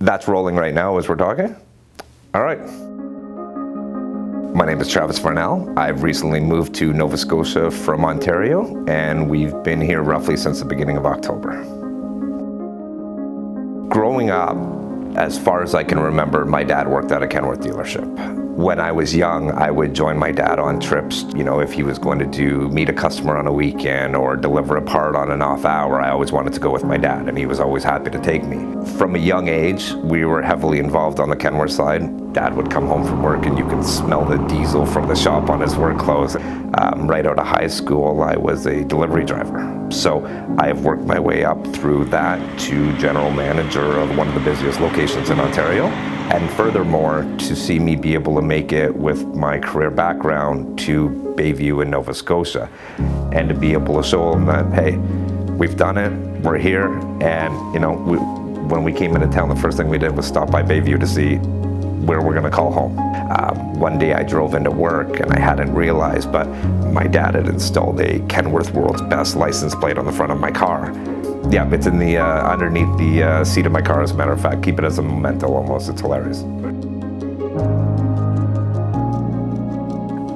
That's rolling right now as we're talking? All right. My name is Travis Farnel. I've recently moved to Nova Scotia from Ontario, and we've been here roughly since the beginning of October. Growing up, as far as I can remember, my dad worked at a Kenworth dealership. When I was young, I would join my dad on trips. You know, if he was going to meet a customer on a weekend or deliver a part on an off hour, I always wanted to go with my dad, and he was always happy to take me. From a young age, we were heavily involved on the Kenworth side. Dad would come home from work and you could smell the diesel from the shop on his work clothes. Right out of high school, I was a delivery driver. So I have worked my way up through that to general manager of one of the busiest locations in Ontario. And furthermore, to see me be able to make it with my career background to Bayview in Nova Scotia, and to be able to show them that, hey, we've done it, we're here, and you know, when we came into town, the first thing we did was stop by Bayview to see where we're gonna call home. One day I drove into work and I hadn't realized, but my dad had installed a Kenworth World's Best license plate on the front of my car. Yeah, it's in the underneath the seat of my car, as a matter of fact. Keep it as a memento almost, it's hilarious.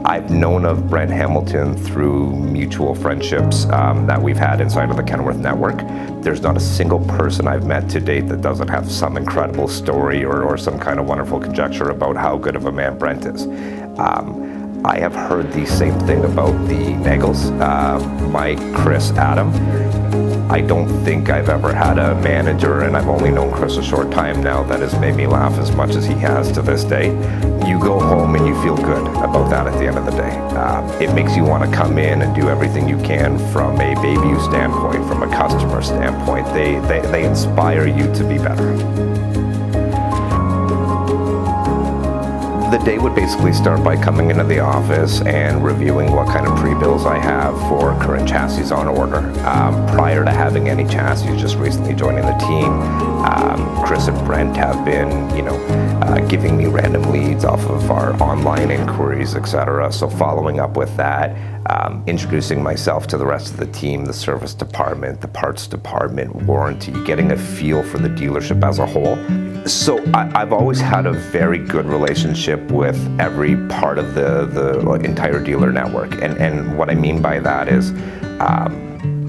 I've known of Brent Hamilton through mutual friendships that we've had inside of the Kenworth network. There's not a single person I've met to date that doesn't have some incredible story or some kind of wonderful conjecture about how good of a man Brent is. I have heard the same thing about the Nagels, Mike, Chris, Adam. I don't think I've ever had a manager, and I've only known Chris a short time now, that has made me laugh as much as he has to this day. You go home and you feel good about that at the end of the day. It makes you want to come in and do everything you can from a Bayview standpoint, from a customer standpoint. They inspire you to be better. The day would basically start by coming into the office and reviewing what kind of pre-bills I have for current chassis on order. Prior to having any chassis, just recently joining the team, Chris and Brent have been, giving me random leads off of our online inquiries, etc. So following up with that, introducing myself to the rest of the team, the service department, the parts department, warranty, getting a feel for the dealership as a whole. So I've always had a very good relationship with every part of the entire dealer network. And what I mean by that is,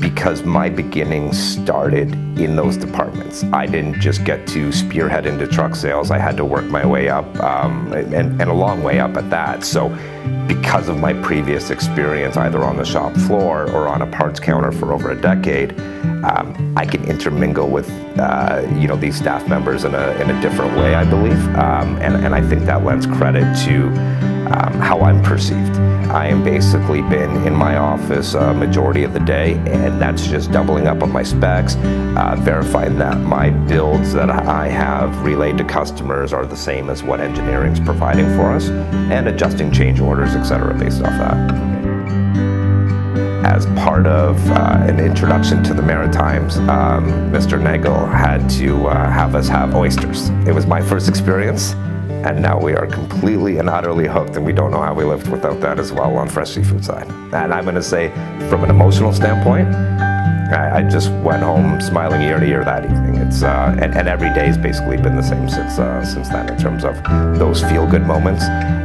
because my beginnings started in those departments. I didn't just get to spearhead into truck sales. I had to work my way up, and a long way up at that. So because of my previous experience, either on the shop floor or on a parts counter for over a decade, I can intermingle with these staff members in a different way, I believe. And I think that lends credit to how I'm perceived. I am basically been in my office a majority of the day, and that's just doubling up on my specs, verifying that my builds that I have relayed to customers are the same as what engineering's providing for us, and adjusting change orders, etc. based off that. As part of an introduction to the Maritimes, Mr. Nagel had to have us have oysters. It was my first experience, and now we are completely and utterly hooked, and we don't know how we lived without that as well on fresh seafood side. And I'm going to say, from an emotional standpoint, I just went home smiling ear to ear that evening. It's and every day has basically been the same since then in terms of those feel-good moments.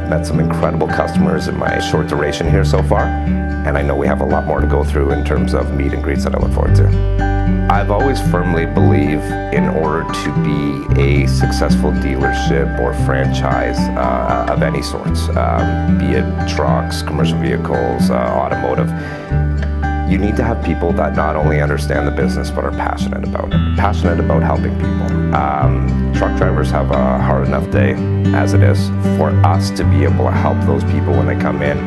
Met some incredible customers in my short duration here so far, and I know we have a lot more to go through in terms of meet and greets that I look forward to. I've always firmly believed in order to be a successful dealership or franchise of any sorts, be it trucks, commercial vehicles, automotive, you need to have people that not only understand the business but are passionate about it, passionate about helping people. Truck drivers have a hard enough day as it is. For us to be able to help those people when they come in,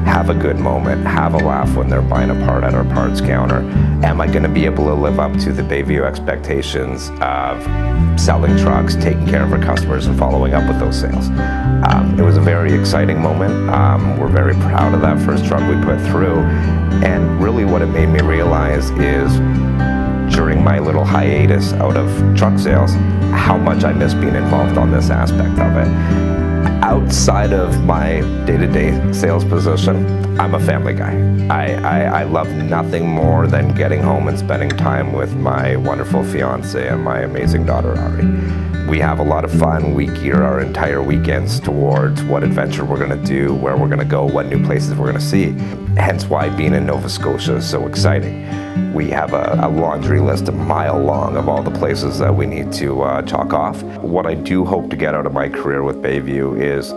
have a good moment, have a laugh when they're buying a part at our parts counter. Am I going to be able to live up to the Bayview expectations of selling trucks, taking care of our customers, and following up with those sales? It was a very exciting moment. We're very proud of that first truck we put through. And really what it made me realize is, during my little hiatus out of truck sales, how much I miss being involved on this aspect of it. Outside of my day-to-day sales position, I'm a family guy. I love nothing more than getting home and spending time with my wonderful fiance and my amazing daughter, Ari. We have a lot of fun. We gear our entire weekends towards what adventure we're going to do, where we're going to go, what new places we're going to see. Hence why being in Nova Scotia is so exciting. We have a laundry list a mile long of all the places that we need to chalk off. What I do hope to get out of my career with Bayview is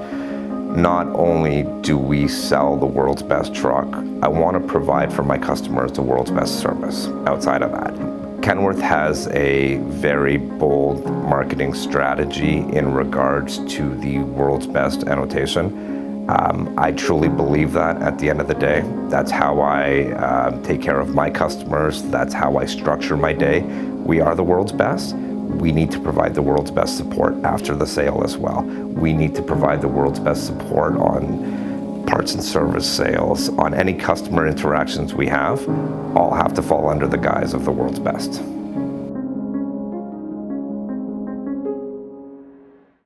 not only do we sell the world's best truck, I want to provide for my customers the world's best service outside of that. Kenworth has a very bold marketing strategy in regards to the world's best annotation. I truly believe that at the end of the day. That's how I take care of my customers. That's how I structure my day. We are the world's best. We need to provide the world's best support after the sale as well. We need to provide the world's best support on parts and service sales, on any customer interactions we have, all have to fall under the guise of the world's best.